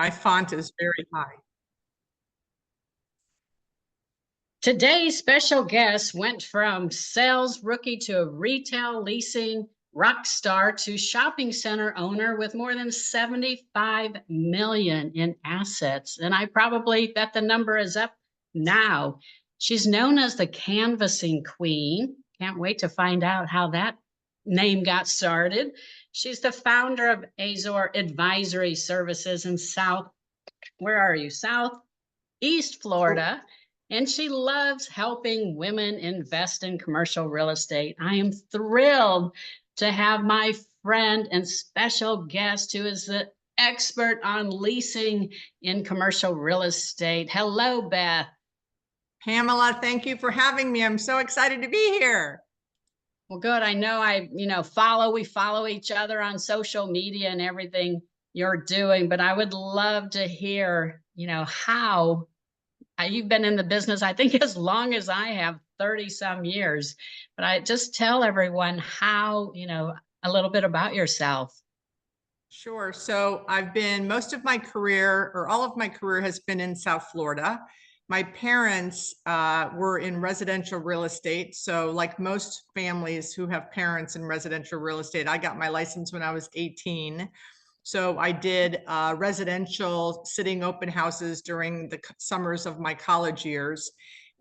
My font is very high. Today's special guest went from sales rookie to retail leasing rock star to shopping center owner with more than 75 million in assets. And I probably bet the number is up now. She's known as the Canvassing Queen. Can't wait to find out how that name got started. She's the founder of Azor Advisory Services in Southeast Florida. And she loves helping women invest in commercial real estate. I am thrilled to have my friend and special guest who is the expert on leasing in commercial real estate. Hello, Beth. Pamela, thank you for having me. I'm so excited to be here. Well, good. I know we follow each other on social media and everything you're doing, but I would love to hear, how you've been in the business, I think, as long as I have, 30 some years. But I just tell everyone how, a little bit about yourself. Sure. So I've been most of my career, or all of my career, has been in South Florida. My parents were in residential real estate. So like most families who have parents in residential real estate, I got my license when I was 18. So I did residential sitting open houses during the summers of my college years,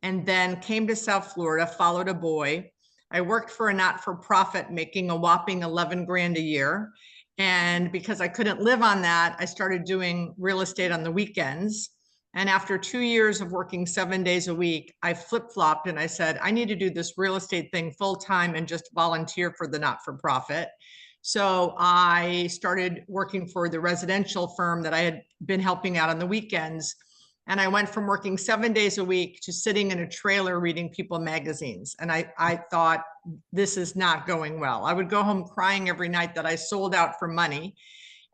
and then came to South Florida, followed a boy. I worked for a not-for-profit making a whopping 11 grand a year. And because I couldn't live on that, I started doing real estate on the weekends. And after 2 years of working 7 days a week, I flip-flopped and I said, I need to do this real estate thing full-time and just volunteer for the not-for-profit. So I started working for the residential firm that I had been helping out on the weekends. And I went from working 7 days a week to sitting in a trailer reading People magazines. And I thought, this is not going well. I would go home crying every night that I sold out for money.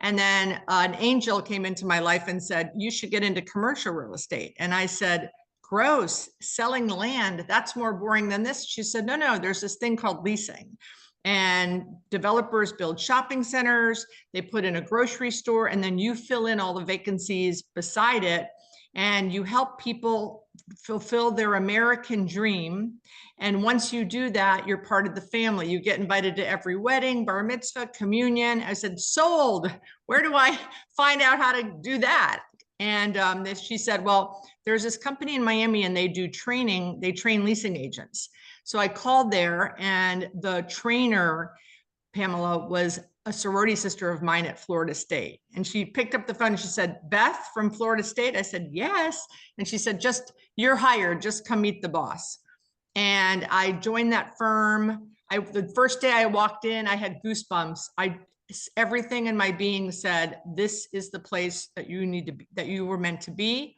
And then an angel came into my life and said, you should get into commercial real estate. And I said, gross, selling land, that's more boring than this. She said, no, there's this thing called leasing. And developers build shopping centers, they put in a grocery store, and then you fill in all the vacancies beside it, and you help people fulfill their American dream. And once you do that, you're part of the family. You get invited to every wedding, bar mitzvah, communion. I said, sold. Where do I find out how to do that? And she said, well, there's this company in Miami and they do training. They train leasing agents. So I called there, and the trainer, Pamela, was a sorority sister of mine at Florida State. And she picked up the phone and she said, Beth from Florida State? I said, yes. And she said, you're hired, just come meet the boss. And I joined that firm. The first day I walked in, I had goosebumps. Everything in my being said, this is the place that you need to be, that you were meant to be.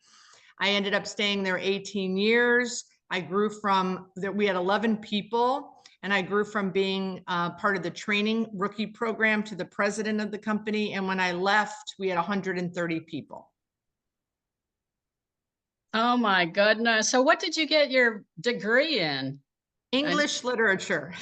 I ended up staying there 18 years. I grew from that. We had 11 people, and I grew from being part of the training rookie program to the president of the company. And when I left, we had 130 people. Oh my goodness. So what did you get your degree in? English literature.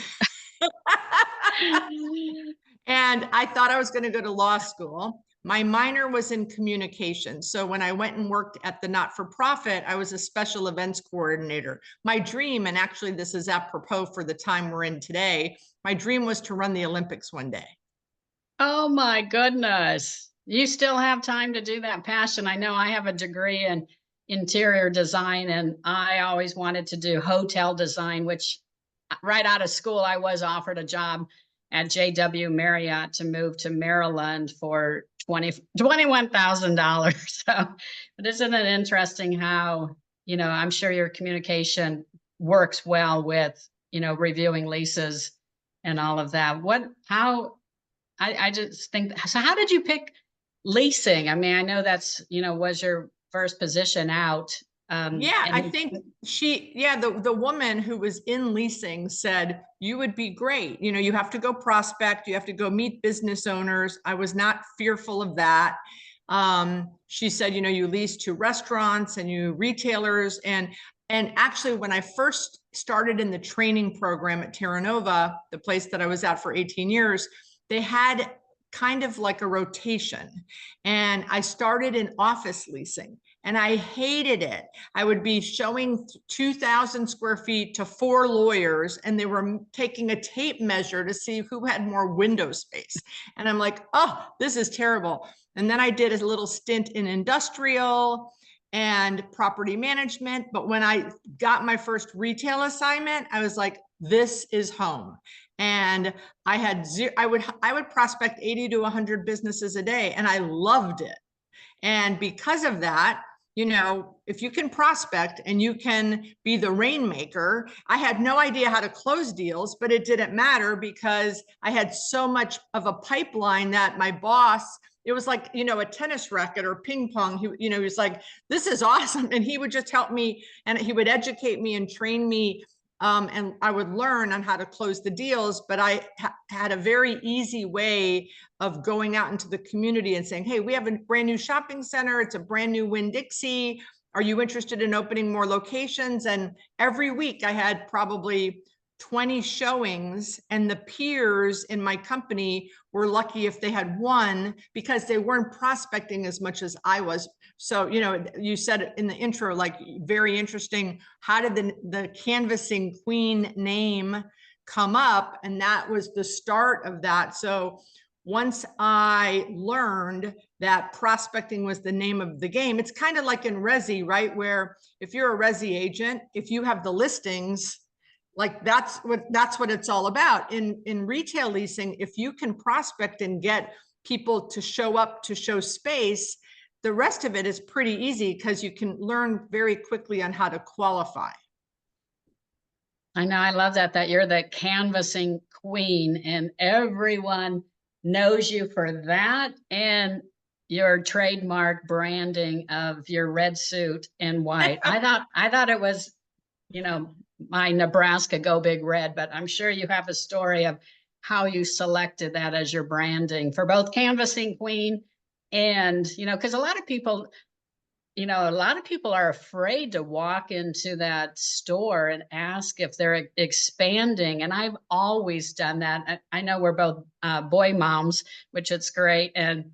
And I thought I was going to go to law school. My minor was in communication. So when I went and worked at the not-for-profit, I was a special events coordinator. My dream, and actually this is apropos for the time we're in today, my dream was to run the Olympics one day. Oh my goodness. You still have time to do that passion. I know I have a degree in interior design, and I always wanted to do hotel design, which right out of school, I was offered a job at JW Marriott to move to Maryland for $21,000. So, but isn't it interesting how, I'm sure your communication works well with, reviewing leases and all of that. I just think, so how did you pick leasing? I mean, I know that's, was your first position out. I think the woman who was in leasing said, you would be great. You have to go prospect, you have to go meet business owners. I was not fearful of that. She said, you lease to restaurants and you retailers. And actually, when I first started in the training program at Terranova, the place that I was at for 18 years, they had kind of like a rotation. And I started in office leasing and I hated it. I would be showing 2,000 square feet to 4 lawyers and they were taking a tape measure to see who had more window space. And I'm like, oh, this is terrible. And then I did a little stint in industrial and property management. But when I got my first retail assignment, I was like, this is home. And I would prospect 80 to 100 businesses a day, and I loved it. And because of that, you know, if you can prospect and you can be the rainmaker, I had no idea how to close deals, but it didn't matter because I had so much of a pipeline that my boss, it was like, you know, a tennis racket or ping pong. He was like, this is awesome. And he would just help me and he would educate me and train me. And I would learn on how to close the deals, but I had a very easy way of going out into the community and saying, hey, we have a brand new shopping center. It's a brand new Winn-Dixie. Are you interested in opening more locations? And every week I had probably 20 showings, and the peers in my company were lucky if they had one because they weren't prospecting as much as I was. So, you know, you said in the intro, like, very interesting. How did the Canvassing Queen name come up? And that was the start of that. So once I learned that prospecting was the name of the game, it's kind of like in resi, right? Where if you're a resi agent, if you have the listings, like that's what it's all about. In retail leasing, if you can prospect and get people to show up to show space, the rest of it is pretty easy because you can learn very quickly on how to qualify. I know, I love that you're the canvassing queen and everyone knows you for that and your trademark branding of your red suit and white. I thought it was, you know, my Nebraska Go Big Red, but I'm sure you have a story of how you selected that as your branding for both Canvassing Queen and, you know, because a lot of people are afraid to walk into that store and ask if they're expanding. And I've always done that. I know we're both boy moms, which it's great. And,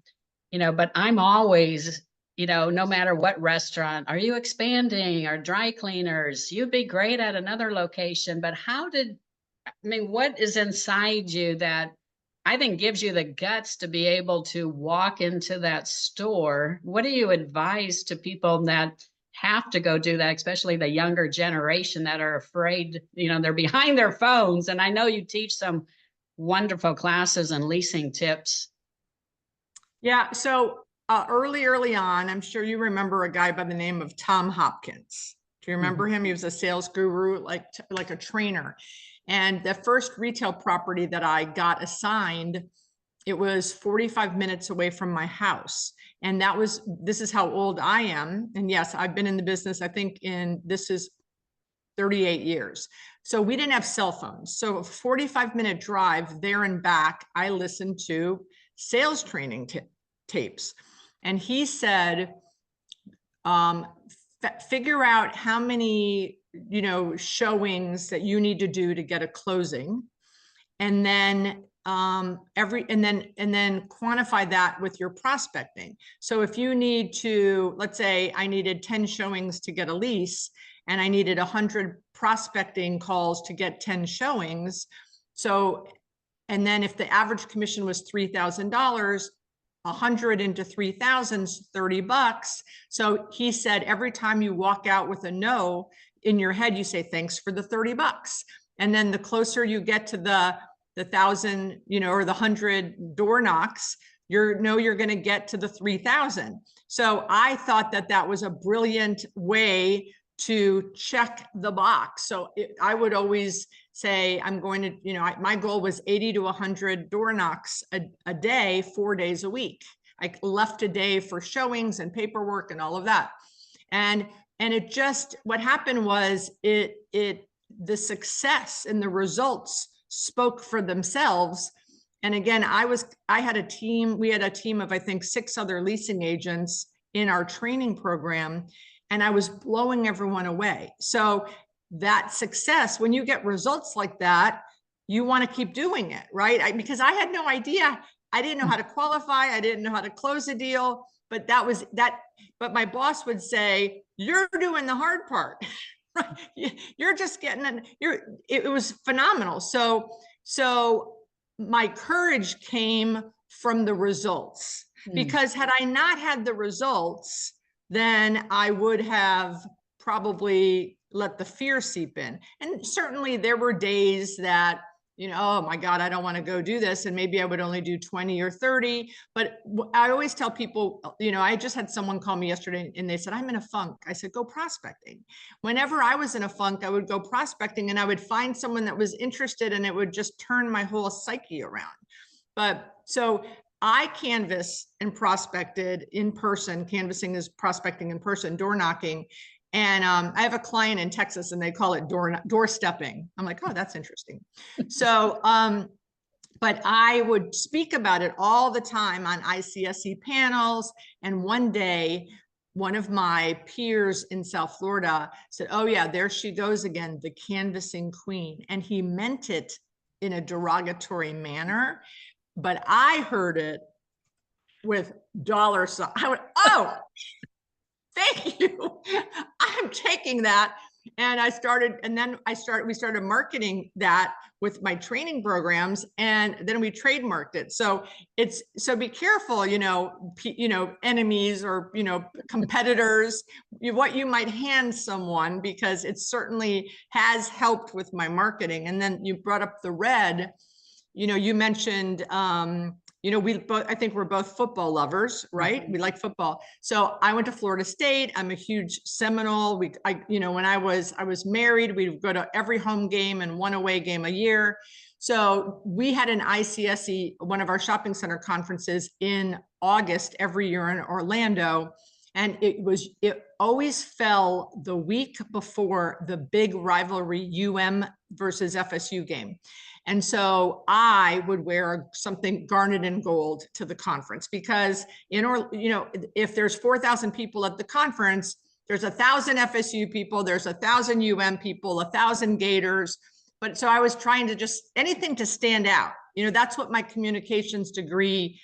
you know, but I'm always, you know, no matter what restaurant, are you expanding or dry cleaners? You'd be great at another location. But what is inside you that I think gives you the guts to be able to walk into that store? What do you advise to people that have to go do that, especially the younger generation that are afraid, you know, they're behind their phones? And I know you teach some wonderful classes and leasing tips. Yeah, so early on, I'm sure you remember a guy by the name of Tom Hopkins. Do you remember him? He was a sales guru, like a trainer. And the first retail property that I got assigned, it was 45 minutes away from my house. And this is how old I am. And yes, I've been in the business, I think this is 38 years. So we didn't have cell phones. So a 45-minute drive there and back, I listened to sales training tapes. And he said, figure out how many, you know, showings that you need to do to get a closing. And then quantify that with your prospecting. So if you need to, let's say I needed 10 showings to get a lease and I needed 100 prospecting calls to get 10 showings. So, and then if the average commission was $3,000, 100 into 3,000 is $30. So he said, every time you walk out with a no in your head, you say, thanks for the $30. And then the closer you get to the 1,000, you know, or the 100 door knocks, you're going to get to the 3,000. So I thought that was a brilliant way to check the box. So I would always say, I'm going to, you know, my goal was 80 to 100 door knocks a day, 4 days a week. I left a day for showings and paperwork and all of that. And it just, what happened was the success and the results spoke for themselves. And again, we had a team of, I think, 6 other leasing agents in our training program, and I was blowing everyone away. So that success, when you get results like that, you want to keep doing it, right? Because I had no idea I didn't know how to qualify. I didn't know how to close a deal, but that was that. But my boss would say, you're doing the hard part. You're just getting it was phenomenal. So my courage came from the results, because had I not had the results, then I would have probably let the fear seep in. And certainly there were days that, oh my God, I don't want to go do this. And maybe I would only do 20 or 30. But I always tell people, I just had someone call me yesterday and they said, I'm in a funk. I said, go prospecting. Whenever I was in a funk, I would go prospecting and I would find someone that was interested, and it would just turn my whole psyche around. But so I canvassed and prospected in person. Canvassing is prospecting in person, door knocking. And I have a client in Texas and they call it door stepping. I'm like, oh, that's interesting. So, but I would speak about it all the time on ICSC panels. And one day, one of my peers in South Florida said, oh yeah, there she goes again, the canvassing queen. And he meant it in a derogatory manner, but I heard it with dollar sign. I went, oh, thank you. I'm taking that. And we started marketing that with my training programs, and then we trademarked it. So be careful, enemies or, competitors, what you might hand someone, because it certainly has helped with my marketing. And then you brought up the red, you mentioned, I think we're both football lovers, right? We like football. So I went to Florida State. I'm a huge Seminole. When I was married, we'd go to every home game and one away game a year. So we had an ICSC, one of our shopping center conferences in August every year in Orlando. And it always fell the week before the big rivalry versus FSU game. And so I would wear something garnet and gold to the conference, because if there's 4,000 people at the conference, there's 1,000 FSU people, there's 1,000 people, 1,000 Gators. But so I was trying to just anything to stand out. That's what my communications degree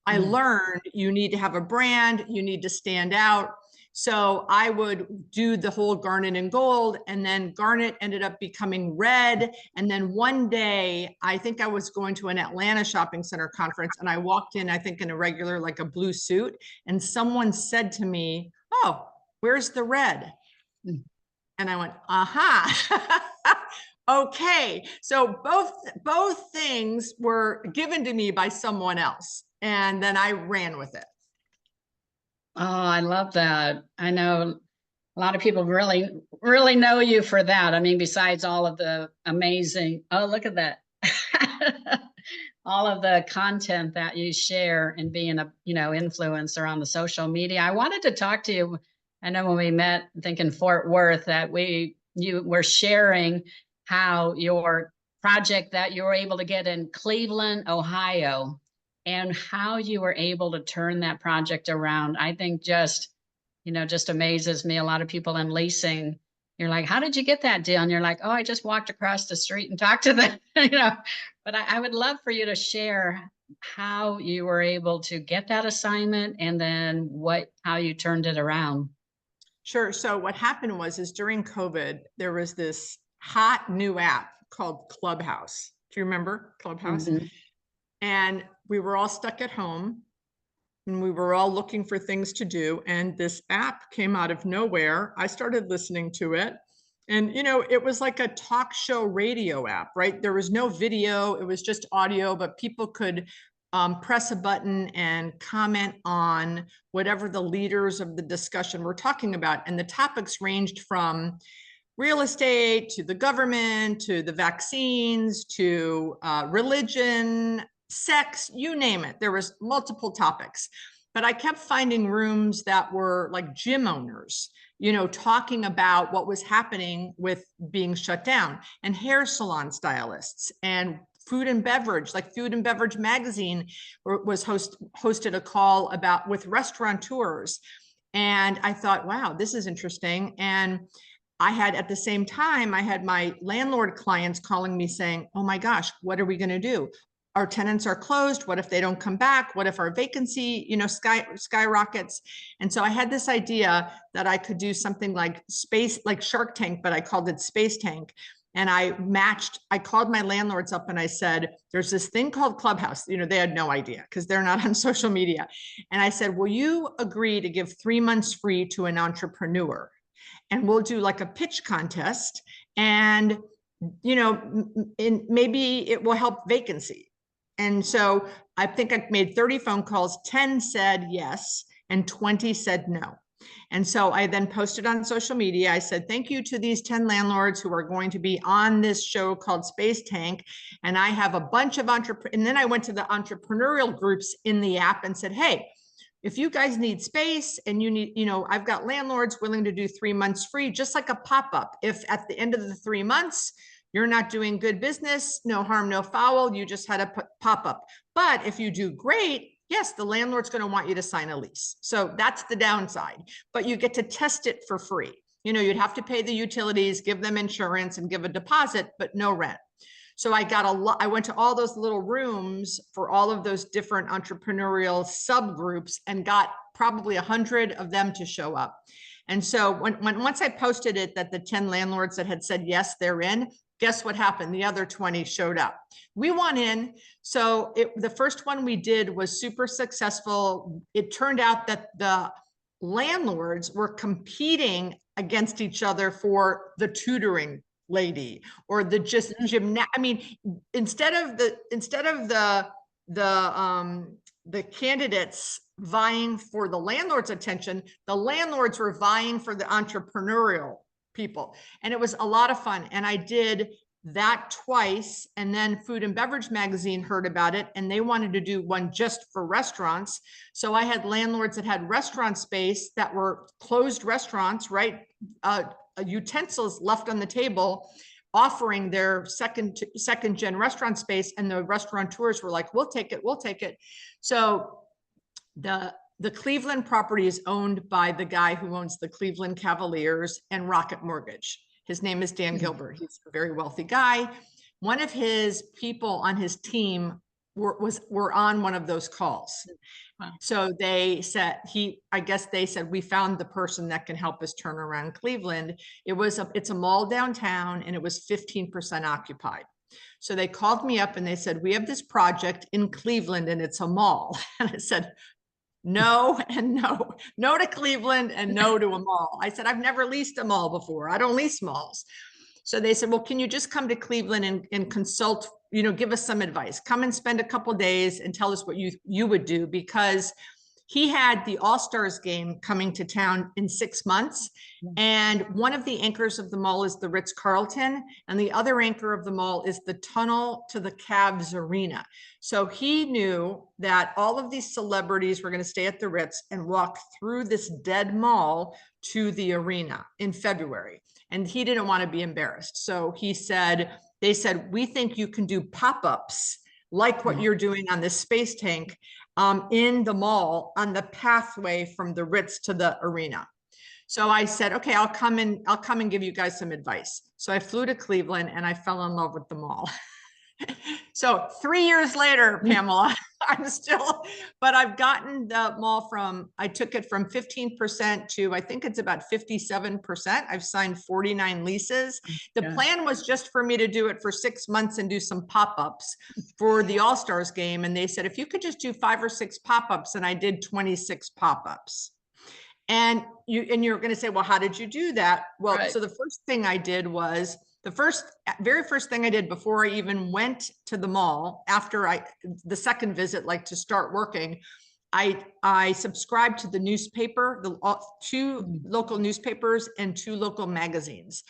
I learned. You need to have a brand, you need to stand out. So I would do the whole garnet and gold, and then garnet ended up becoming red. And then one day, I think I was going to an Atlanta shopping center conference, and I walked in, I think in a regular, like a blue suit, and someone said to me, oh, where's the red? And I went, aha. Okay. So both things were given to me by someone else, and then I ran with it. Oh, I love that. I know a lot of people really, really know you for that. I mean, besides all of the amazing, oh, look at that. All of the content that you share and being a, influencer on the social media. I wanted to talk to you. I know when we met, I think in Fort Worth, that you were sharing how your project that you were able to get in Cleveland, Ohio, and how you were able to turn that project around. I think just amazes me. A lot of people in leasing, you're like, how did you get that deal? And you're like, oh, I just walked across the street and talked to them, But I would love for you to share how you were able to get that assignment, and then how you turned it around. Sure. So what happened is during COVID, there was this hot new app called Clubhouse. Do you remember Clubhouse? Mm-hmm. And we were all stuck at home, and we were all looking for things to do. And this app came out of nowhere. I started listening to it. And, it was like a talk show radio app, right? There was no video. It was just audio, but people could press a button and comment on whatever the leaders of the discussion were talking about. And the topics ranged from real estate to the government, to the vaccines, to religion, sex, you name it. There was multiple topics, but I kept finding rooms that were like gym owners, talking about what was happening with being shut down, and hair salon stylists, and food and beverage, like Food and Beverage Magazine hosted a call with restaurateurs. And I thought, wow, this is interesting. And at the same time, I had my landlord clients calling me saying, oh my gosh, what are we going to do? our tenants are closed? What if they don't come back? What if our vacancy, skyrockets? And so I had this idea that I could do something like Shark Tank, but I called it Space Tank. And I called my landlords up and I said, there's this thing called Clubhouse. They had no idea because they're not on social media. And I said, will you agree to give 3 months free to an entrepreneur? And we'll do like a pitch contest, and maybe it will help vacancy. And so I think I made 30 phone calls, 10 said yes, and 20 said no. And so I then posted on social media. I said, thank you to these 10 landlords who are going to be on this show called Space Tank. And I have a bunch of and then I went to the entrepreneurial groups in the app and said, hey, if you guys need space and you need, I've got landlords willing to do 3 months free, just like a pop-up. If at the end of the 3 months, you're not doing good business, no harm, no foul, you just had a pop-up. But if you do great, yes, the landlord's going to want you to sign a lease. So that's the downside, but you get to test it for free. You'd have to pay the utilities, give them insurance, and give a deposit, but no rent. So I went to all those little rooms for all of those different entrepreneurial subgroups and got probably 100 of them to show up. And so once I posted it that the 10 landlords that had said, yes, they're in, guess what happened? The other 20 showed up. We went in. So the first one we did was super successful. It turned out that the landlords were competing against each other for the tutoring lady or the just gymnast. I mean, instead of the candidates vying for the landlord's attention, the landlords were vying for the entrepreneurial people. And it was a lot of fun. And I did that twice. And then Food and Beverage Magazine heard about it and they wanted to do one just for restaurants. So I had landlords that had restaurant space that were closed restaurants, right? Utensils left on the table, offering their second gen restaurant space. And the restaurateurs were like, we'll take it, we'll take it. So the Cleveland property is owned by the guy who owns the Cleveland Cavaliers and Rocket Mortgage. His name is Dan Gilbert. He's a very wealthy guy. One of his people on his team were on one of those calls. Wow. So they said, I guess they said, we found the person that can help us turn around Cleveland. It's a mall downtown and it was 15% occupied. So they called me up and they said, we have this project in Cleveland and it's a mall. And I said, no and no, no to Cleveland and no to a mall. I said, I've never leased a mall before. I don't lease malls. So they said, well, can you just come to Cleveland and consult, give us some advice, come and spend a couple of days and tell us what you would do, because he had the All-Stars game coming to town in 6 months. And one of the anchors of the mall is the Ritz-Carlton. And the other anchor of the mall is the tunnel to the Cavs arena. So he knew that all of these celebrities were going to stay at the Ritz and walk through this dead mall to the arena in February. And he didn't want to be embarrassed. So they said, we think you can do pop-ups like what you're doing on this Space Tank in the mall on the pathway from the Ritz to the arena. So I said, okay, I'll come and give you guys some advice. So I flew to Cleveland and I fell in love with the mall. So 3 years later, Pamela, but I've gotten the mall I took it from 15% to, I think it's about 57%. I've signed 49 leases. The plan was just for me to do it for 6 months and do some pop-ups for the All-Stars game. And they said, if you could just do 5 or 6 pop-ups, and I did 26 pop-ups. And you're going to say, well, how did you do that? Well, right. So the first thing I did was, very first thing I did before I even went to the mall, after the second visit, like to start working, I subscribed to the newspaper, 2 local newspapers and 2 local magazines.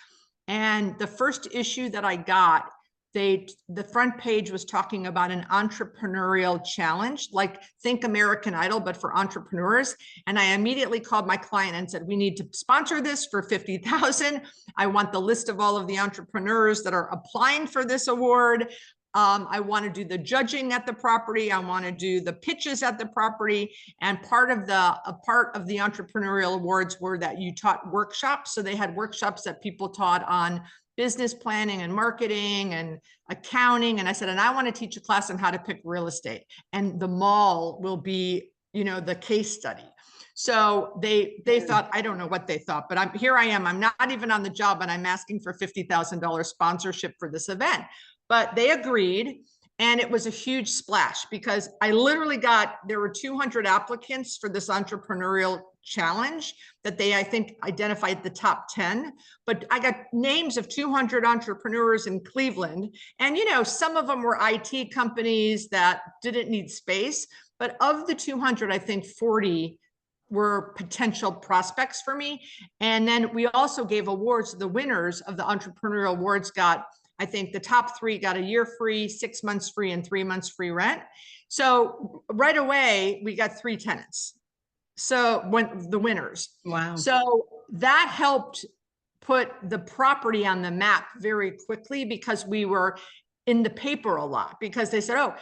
And the first issue that I got, the front page was talking about an entrepreneurial challenge, like think American Idol, but for entrepreneurs. And I immediately called my client and said, we need to sponsor this for $50,000. I want the list of all of the entrepreneurs that are applying for this award. I want to do the judging at the property. I want to do the pitches at the property. And a part of the entrepreneurial awards were that you taught workshops. So they had workshops that people taught on business planning and marketing and accounting. And I said, and I want to teach a class on how to pick real estate. And the mall will be, the case study. So they thought, I don't know what they thought, but here I am. I'm not even on the job, and I'm asking for $50,000 sponsorship for this event. But they agreed. And it was a huge splash because I literally there were 200 applicants for this entrepreneurial challenge that I think, identified the top 10. But I got names of 200 entrepreneurs in Cleveland. And, some of them were IT companies that didn't need space. But of the 200, I think 40 were potential prospects for me. And then we also gave awards. The winners of the entrepreneurial awards I think the top 3 got a year free, 6 months free, and 3 months free rent. So right away, we got 3 tenants. So when the winners. Wow. So that helped put the property on the map very quickly because we were in the paper a lot, because they said,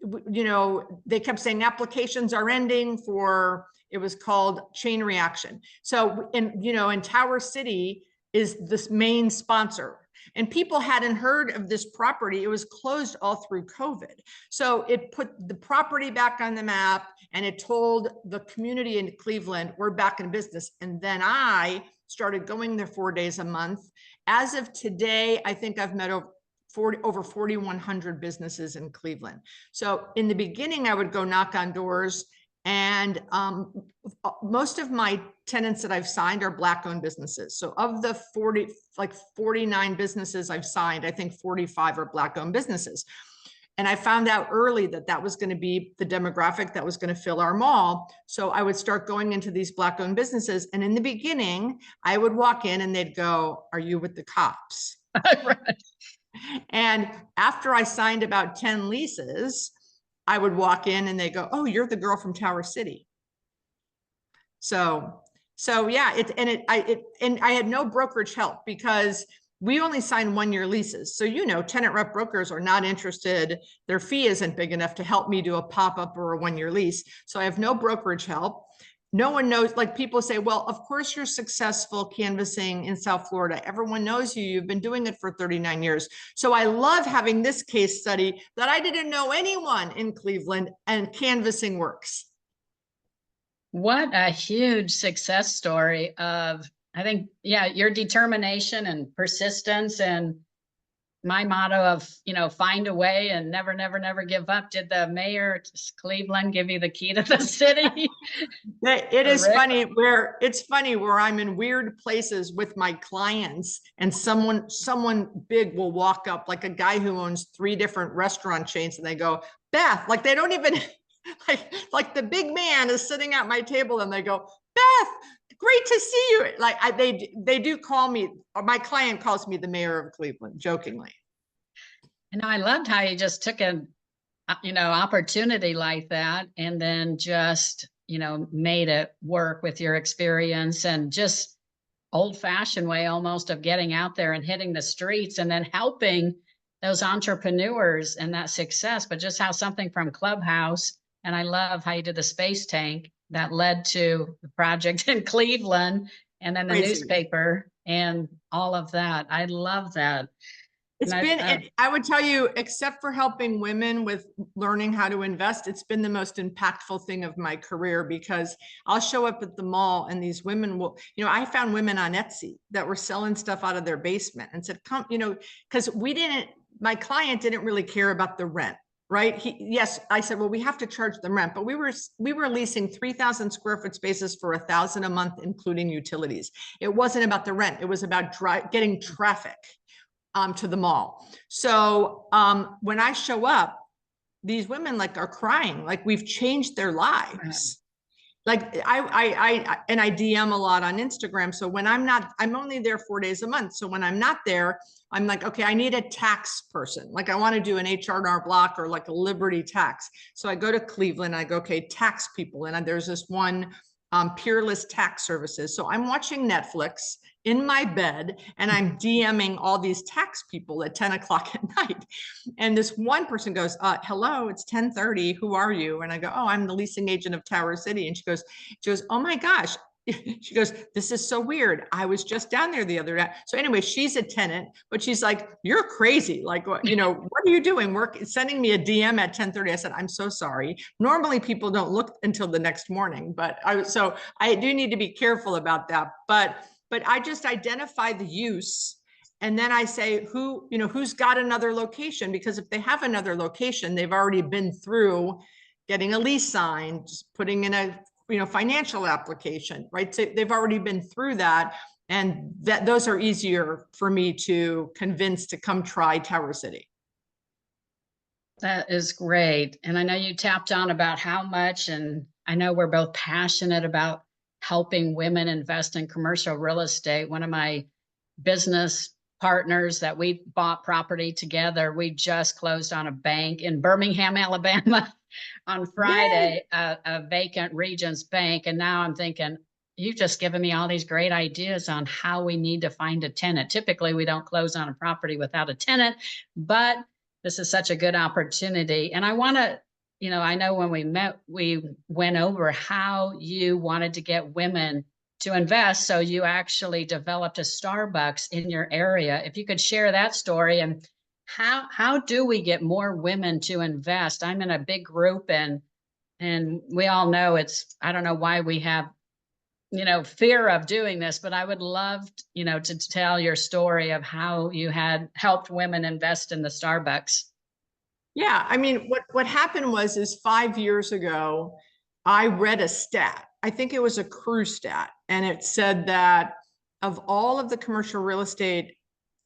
they kept saying applications are ending for, it was called chain reaction. So in Tower City is this main sponsor. And people hadn't heard of this property. It was closed all through COVID. So it put the property back on the map, and it told the community in Cleveland, we're back in business. And then I started going there 4 days a month. As of today, I think I've met over 4,100 businesses in Cleveland. So in the beginning, I would go knock on doors, and most of my tenants that I've signed are Black-owned businesses. So of the 49 businesses I've signed, I think 45 are Black-owned businesses. And I found out early that was going to be the demographic that was going to fill our mall. So I would start going into these Black-owned businesses. And in the beginning, I would walk in and they'd go, "Are you with the cops?" Right. And after I signed about 10 leases, I would walk in and they go, "Oh, you're the girl from Tower City." So yeah, I had no brokerage help because we only sign 1-year leases. So, tenant rep brokers are not interested. Their fee isn't big enough to help me do a pop-up or a 1-year lease. So I have no brokerage help. No one knows, like people say, well, of course you're successful canvassing in South Florida. Everyone knows you. You've been doing it for 39 years. So I love having this case study that I didn't know anyone in Cleveland, and canvassing works. What a huge success story of, I think, your determination and persistence, and my motto of, find a way and never, never, never give up. Did the mayor of Cleveland give you the key to the city? It's funny where I'm in weird places with my clients, and someone big will walk up, like a guy who owns 3 different restaurant chains, and they go, "Beth," like they don't even like the big man is sitting at my table, and they go, "Beth, great to see you." Like they do call me, or my client calls me the mayor of Cleveland, jokingly. And I loved how you just took an opportunity like that, and then just made it work with your experience, and just old-fashioned way almost of getting out there and hitting the streets, and then helping those entrepreneurs and that success. But just how something from Clubhouse, and I love how you did the space tank that led to the project in Cleveland, and then the newspaper and all of that. I love that. I would tell you, except for helping women with learning how to invest, it's been the most impactful thing of my career, because I'll show up at the mall and these women will, I found women on Etsy that were selling stuff out of their basement and said, "Come," because my client didn't really care about the rent. Right. Yes. I said, well, we have to charge them rent, but we were leasing 3,000 square foot spaces for $1,000 a month, including utilities. It wasn't about the rent. It was about getting traffic to the mall. So when I show up, these women are crying, like we've changed their lives. Like I DM a lot on Instagram. So when I'm only there 4 days a month. So when I'm not there, I'm like, okay, I need a tax person. Like I want to do an H&R Block or like a Liberty Tax. So I go to Cleveland, I go, okay, tax people. And there's this one Peerless Tax Services. So I'm watching Netflix in my bed and I'm DMing all these tax people at 10 o'clock at night. And this one person goes, hello, it's 10:30. Who are you? And I go, oh, I'm the leasing agent of Tower City. And she goes, oh my gosh, she goes, this is so weird. I was just down there the other day. So anyway, she's a tenant, but she's like, you're crazy. Like, what are you doing? Sending me a DM at 10:30. I said, I'm so sorry. Normally people don't look until the next morning, but so I do need to be careful about that. But I just identify the use. And then I say, who's got another location? Because if they have another location, they've already been through getting a lease signed, just putting in a financial application, right? So they've already been through that, and those are easier for me to convince to come try Tower City. That is great. And I know you tapped on about how much, and I know we're both passionate about helping women invest in commercial real estate. One of my business partners that we bought property together, we just closed on a bank in Birmingham, Alabama on Friday, a vacant Regions Bank. And now I'm thinking, you've just given me all these great ideas on how we need to find a tenant. Typically, we don't close on a property without a tenant, but this is such a good opportunity. And I want to, I know when we met, we went over how you wanted to get women to invest. So you actually developed a Starbucks in your area. If you could share that story, and how do we get more women to invest? I'm in a big group, and we all know I don't know why we have, fear of doing this, but I would love, to tell your story of how you had helped women invest in the Starbucks. Yeah, I mean, what happened is 5 years ago, I read a stat. I think it was a CRU stat, and it said that of all of the commercial real estate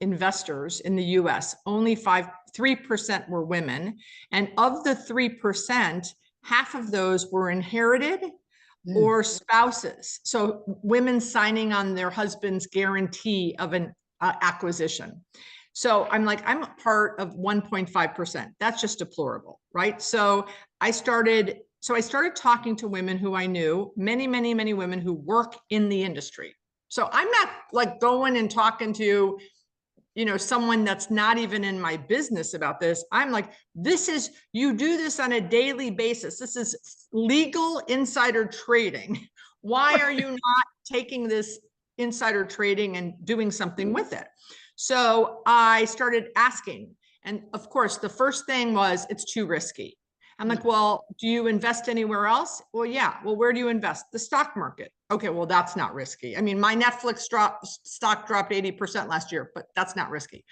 investors in the US, only 3% were women. And of the 3%, half of those were inherited or spouses. So women signing on their husband's guarantee of an acquisition. So I'm like, I'm a part of 1.5%. That's just deplorable, right? So I started talking to women who I knew, many, many, many women who work in the industry. So I'm not like going and talking to, someone that's not even in my business about this. I'm like, you do this on a daily basis. This is legal insider trading. Why are you not taking this insider trading and doing something with it? So I started asking. And of course, the first thing was, it's too risky. I'm like, well, do you invest anywhere else? Well, yeah. Well, where do you invest? The stock market. Okay, well, that's not risky. I mean, my Netflix stock dropped 80% last year, but that's not risky.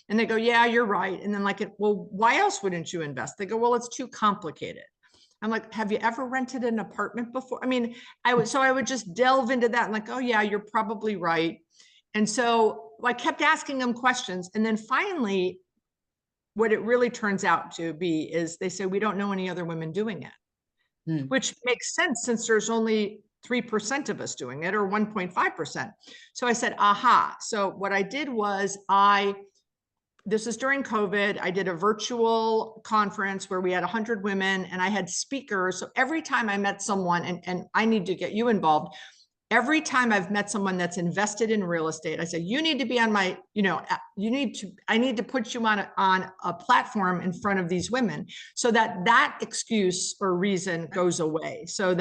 And they go, yeah, you're right. And then like, well, why else wouldn't you invest? They go, well, it's too complicated. I'm like, have you ever rented an apartment before? I mean, I would just delve into that and like, oh yeah, you're probably right. And so I kept asking them questions. And then finally, what it really turns out to be is they say, we don't know any other women doing it, which makes sense since there's only 3% of us doing it, or 1.5%. So I said, aha. So what I did was this is during COVID, I did a virtual conference where we had 100 women and I had speakers. So every time I met someone, and I need to get you involved, every time I've met someone that's invested in real estate, I say, you need to be on my, I need to put you on a platform in front of these women so that excuse or reason goes away. So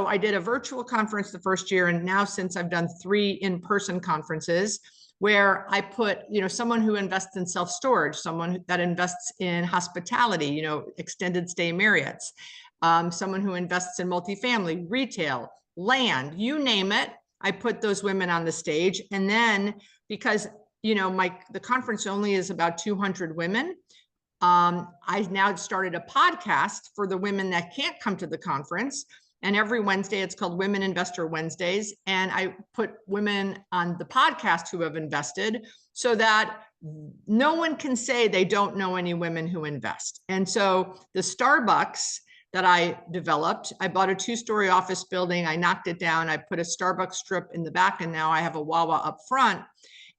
I did a virtual conference the first year. And now since I've done 3 in-person conferences where I put, someone who invests in self-storage, someone that invests in hospitality, extended stay Marriott's, someone who invests in multifamily, retail, land, you name it. I put those women on the stage. And then because, the conference only is about 200 women, I now started a podcast for the women that can't come to the conference. And every Wednesday, it's called Women Investor Wednesdays. And I put women on the podcast who have invested so that no one can say they don't know any women who invest. And so the Starbucks that I developed, I bought a 2-story office building. I knocked it down. I put a Starbucks strip in the back, and now I have a Wawa up front.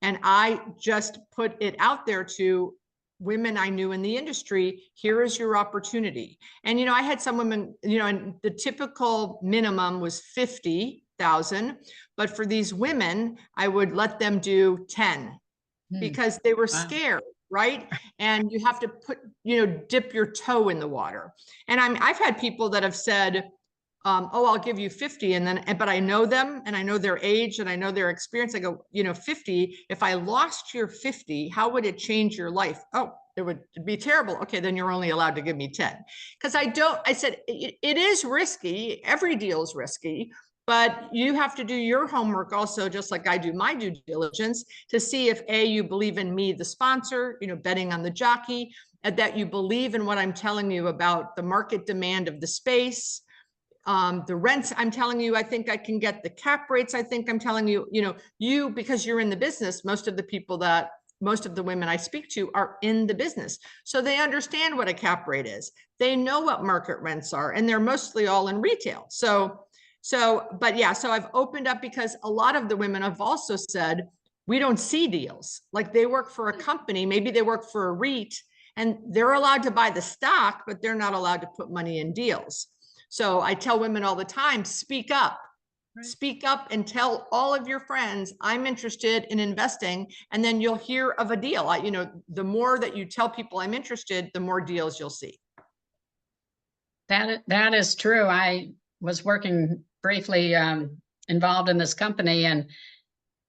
And I just put it out there to women I knew in the industry. Here is your opportunity. And, I had some women, and the typical minimum was 50,000, but for these women, I would let them do 10 because they were scared. Right. And you have to dip your toe in the water. And I've had people that have said, oh, I'll give you 50. And then, but I know them and I know their age and I know their experience. I go, 50, if I lost your 50, how would it change your life? Oh, it would be terrible. Okay, then you're only allowed to give me 10. Because I said, it is risky. Every deal is risky, but you have to do your homework also, just like I do my due diligence, to see if A, you believe in me, the sponsor, betting on the jockey, and that you believe in what I'm telling you about the market demand of the space, the rents I'm telling you, I think I can get the cap rates. I think I'm telling you, because you're in the business, most of the women I speak to are in the business. So they understand what a cap rate is. They know what market rents are, and they're mostly all in retail. So I've opened up because a lot of the women have also said, we don't see deals. Like they work for a company, maybe they work for a REIT, and they're allowed to buy the stock, but they're not allowed to put money in deals. So I tell women all the time, speak up. Right. Speak up and tell all of your friends, I'm interested in investing, and then you'll hear of a deal. The more that you tell people I'm interested, the more deals you'll see. That is true. I was working briefly involved in this company, and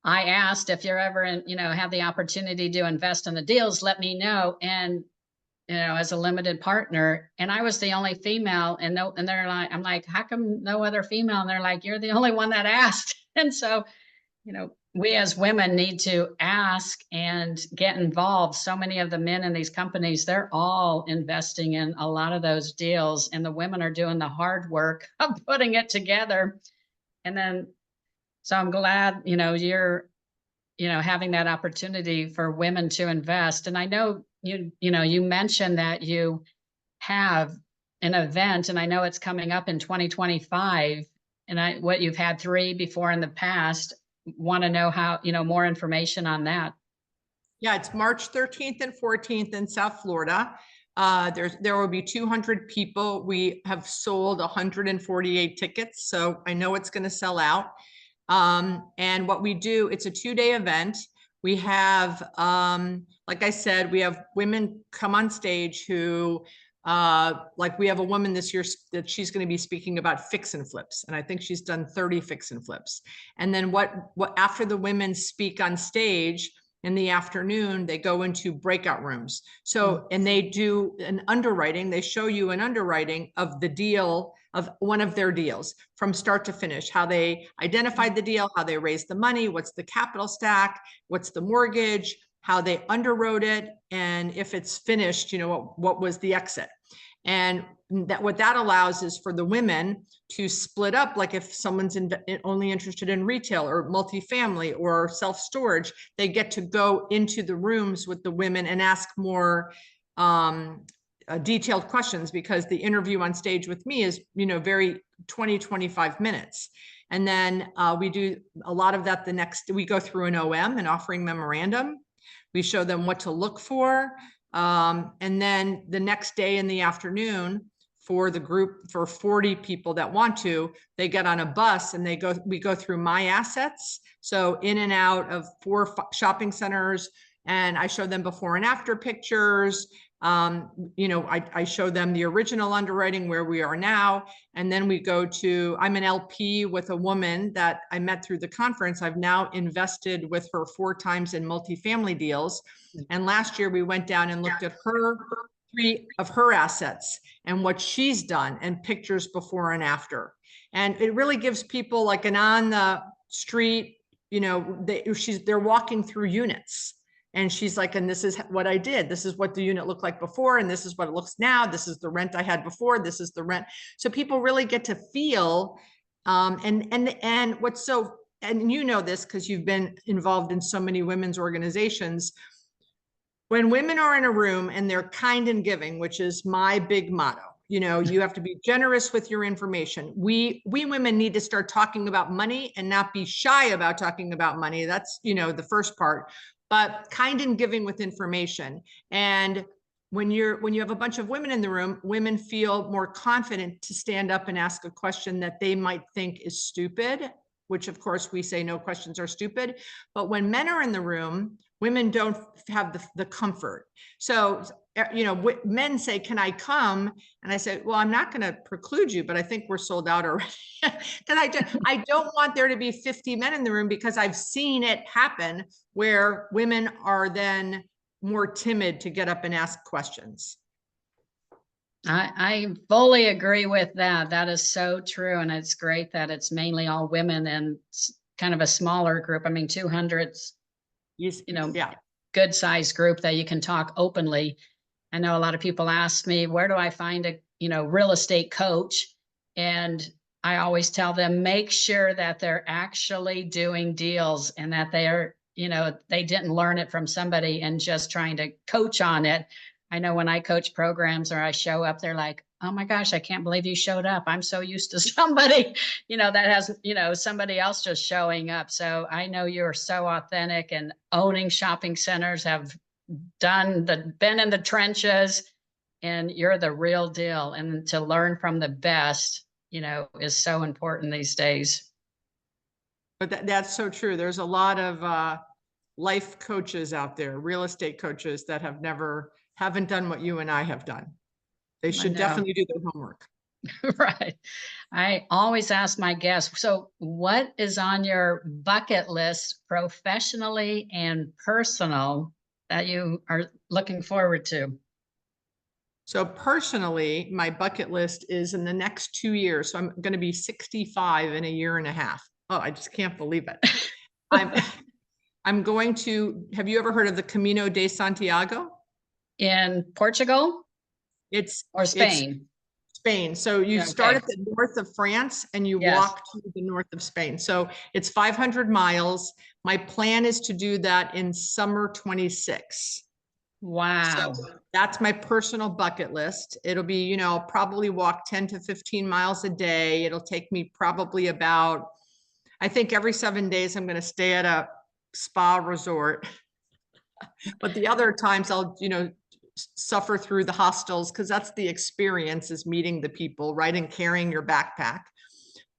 I asked if you're ever have the opportunity to invest in the deals, let me know. And as a limited partner, and I was the only female, and they're like, I'm like, how come no other female? And they're like, you're the only one that asked. And so, we as women need to ask and get involved. So many of the men in these companies, they're all investing in a lot of those deals, and the women are doing the hard work of putting it together. And then, so I'm glad, you're, having that opportunity for women to invest. And I know you mentioned that you have an event, and I know it's coming up in 2025, and what you've had 3 before in the past. Want to know how, more information on that. Yeah, it's March 13th and 14th in South Florida. There will be 200 people. We have sold 148 tickets, so I know it's going to sell out. And what we do, it's a 2-day event. We have, like I said, we have women come on stage who, like we have a woman this year that she's going to be speaking about fix and flips. And I think she's done 30 fix and flips. And then after the women speak on stage in the afternoon, they go into breakout rooms. So, and they do an underwriting, they show you an underwriting of the deal, of one of their deals from start to finish, how they identified the deal, how they raised the money, what's the capital stack, what's the mortgage, how they underwrote it, and if it's finished, what was the exit. And what that allows is for the women to split up, like if someone's only interested in retail or multifamily or self-storage, they get to go into the rooms with the women and ask more detailed questions, because the interview on stage with me is, very 20-25 minutes. And then we do a lot of that we go through an OM, an offering memorandum. We show them what to look for. And then the next day in the afternoon, for the group, for 40 people that want to, they get on a bus and we go through my assets. So in and out of 4 shopping centers, and I show them before and after pictures. I show them the original underwriting where we are now. And then we go to, I'm an LP with a woman that I met through the conference. I've now invested with her 4 times in multifamily deals. And last year we went down and looked at 3 of her assets and what she's done, and pictures before and after. And it really gives people like an on the street, they're walking through units. And she's like, and this is what I did. This is what the unit looked like before. And this is what it looks now. This is the rent I had before. This is the rent. So people really get to feel, and what's so, and this because you've been involved in so many women's organizations. When women are in a room and they're kind and giving, which is my big motto, you have to be generous with your information. We women need to start talking about money and not be shy about talking about money. That's, the first part. But kind and giving with information. And when you have a bunch of women in the room, women feel more confident to stand up and ask a question that they might think is stupid, which of course we say no questions are stupid. But when men are in the room, women don't have the comfort. So men say, can I come? And I said, well, I'm not going to preclude you, but I think we're sold out already. Because I don't want there to be 50 men in the room, because I've seen it happen where women are then more timid to get up and ask questions. I fully agree with that. That is so true. And it's great that it's mainly all women and kind of a smaller group. I mean, 200's, Yeah. good sized group that you can talk openly. I know a lot of people ask me, where do I find a, real estate coach? And I always tell them, make sure that they're actually doing deals and that they're, they didn't learn it from somebody and just trying to coach on it. I know when I coach programs or I show up, they're like, oh my gosh, I can't believe you showed up. I'm so used to somebody, that has, somebody else just showing up. So I know you're so authentic and owning shopping centers, have been in the trenches, and you're the real deal. And to learn from the best, is so important these days. But that's so true. There's a lot of life coaches out there, real estate coaches that haven't done what you and I have done. They should definitely do their homework. Right. I always ask my guests, so what is on your bucket list professionally and personal that you are looking forward to? So personally, my bucket list is in the next 2 years. So I'm going to be 65 in a year and a half. Oh, I just can't believe it. I'm going to, have you ever heard of the Camino de Santiago? In Portugal? Or Spain? Spain. So you start at the north of France and you walk to the north of Spain. So it's 500 miles. My plan is to do that in summer 26. Wow. So that's my personal bucket list. It'll be, probably walk 10 to 15 miles a day. It'll take me probably about, I think every 7 days I'm going to stay at a spa resort. But the other times I'll, suffer through the hostels, because that's the experience, is meeting the people, right? And carrying your backpack.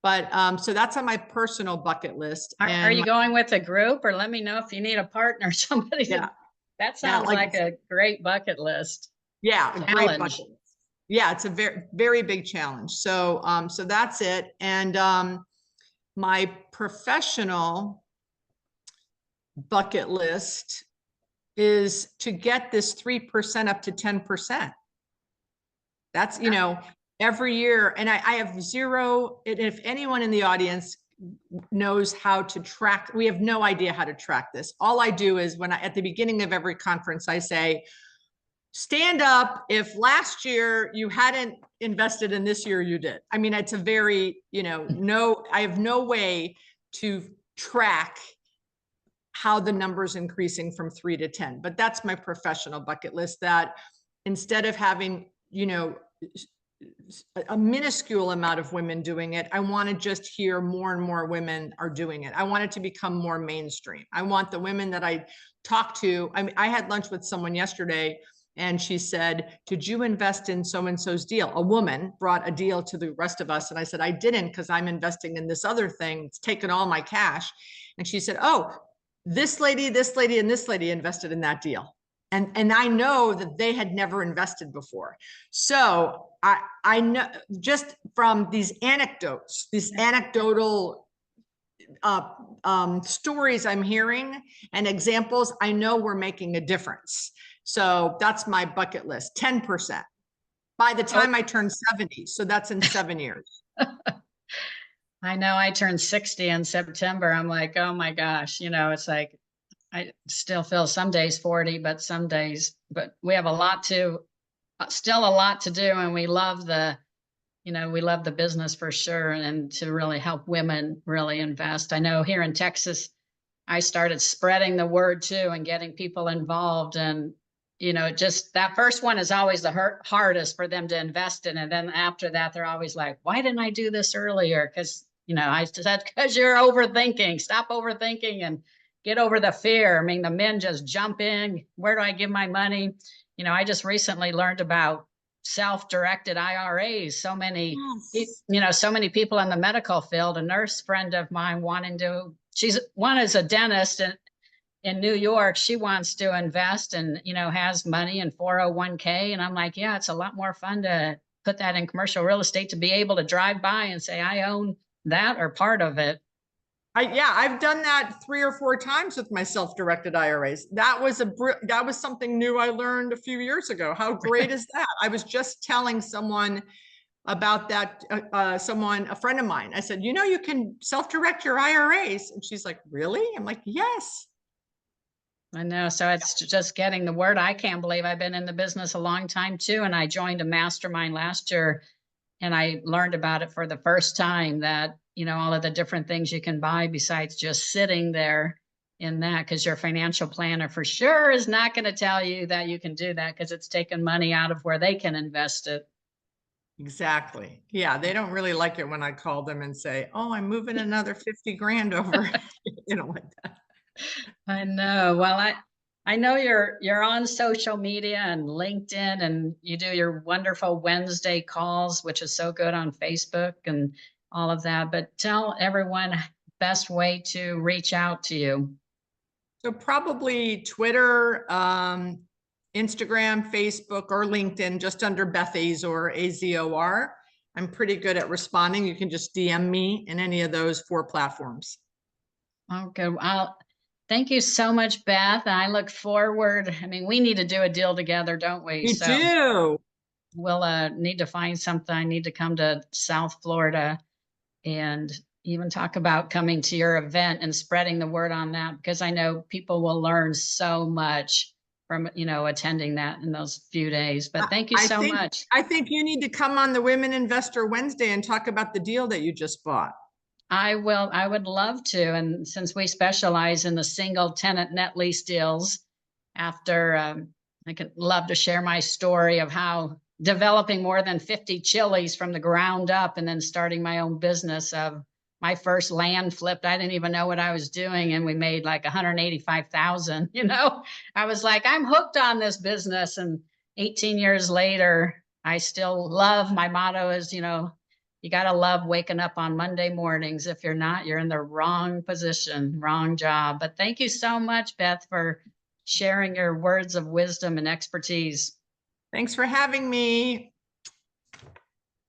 But so that's on my personal bucket list. Are you going with a group, or let me know if you need a partner, somebody? Yeah. That sounds like a great bucket list. Yeah, a great bucket list. Yeah, it's a very, very big challenge. So so that's it. And my professional bucket list is to get this 3% up to 10%. That's, every year. And I have zero, and if anyone in the audience knows how to track, we have no idea how to track this. All I do is at the beginning of every conference, I say, stand up if last year you hadn't invested and this year you did. I mean, it's a very, I have no way to track how the number's increasing from 3 to 10. But that's my professional bucket list, that instead of having, a minuscule amount of women doing it, I want to just hear more and more women are doing it. I want it to become more mainstream. I want the women that I talk to. I mean, I had lunch with someone yesterday and she said, did you invest in so-and-so's deal? A woman brought a deal to the rest of us. And I said, I didn't, because I'm investing in this other thing. It's taken all my cash. And she said, oh, this lady, and this lady invested in that deal. And I know that they had never invested before. So I know just from these anecdotes, these anecdotal stories I'm hearing and examples, I know we're making a difference. So that's my bucket list, 10% by the time I turn 70. So that's in 7 years. I know I turned 60 in September. I'm like, oh my gosh, it's like, I still feel some days 40, but some days, but we have still a lot to do. And we love the business for sure. And to really help women really invest. I know here in Texas, I started spreading the word too and getting people involved. And, just that first one is always the hardest for them to invest in. And then after that, they're always like, why didn't I do this earlier? Because, I said, because you're overthinking, stop overthinking and get over the fear. I mean, the men just jump in. Where do I give my money? I just recently learned about self-directed IRAs. So many, so many people in the medical field. A nurse friend of mine one is a dentist, and in New York, she wants to invest and, has money in 401k. And I'm like, yeah, it's a lot more fun to put that in commercial real estate to be able to drive by and say, I own that or part of it. Yeah, I've done that 3 or 4 times with my self-directed IRAs. That was something new I learned a few years ago. How great is that? I was just telling someone about that, a friend of mine. I said, you can self-direct your IRAs. And she's like, really? I'm like, yes. I know. So it's just getting the word. I can't believe I've been in the business a long time too. And I joined a mastermind last year and I learned about it for the first time that, all of the different things you can buy besides just sitting there in that, because your financial planner for sure is not going to tell you that you can do that because it's taking money out of where they can invest it. Exactly. Yeah, they don't really like it when I call them and say, oh, I'm moving another 50 grand over, like that. I know. Well, I know you're on social media and LinkedIn and you do your wonderful Wednesday calls, which is so good on Facebook and all of that. But tell everyone best way to reach out to you. So probably Twitter, Instagram, Facebook, or LinkedIn, just under Beth Azor, Azor. I'm pretty good at responding. You can just DM me in any of those 4 platforms. Oh, good. Thank you so much, Beth. I look forward. I mean, we need to do a deal together, don't we? We So do. we'll need to find something. I need to come to South Florida and even talk about coming to your event and spreading the word on that, because I know people will learn so much from, attending that in those few days. But thank you so much. I think you need to come on the Women Investor Wednesday and talk about the deal that you just bought. I will. I would love to. And since we specialize in the single tenant net lease deals, after I could love to share my story of how developing more than 50 chilies from the ground up and then starting my own business of my first land flipped. I didn't even know what I was doing. And we made like 185,000, I was like, I'm hooked on this business. And 18 years later, I still love, my motto is, you got to love waking up on Monday mornings. If you're not, you're in the wrong position, wrong job. But thank you so much, Beth, for sharing your words of wisdom and expertise. Thanks for having me.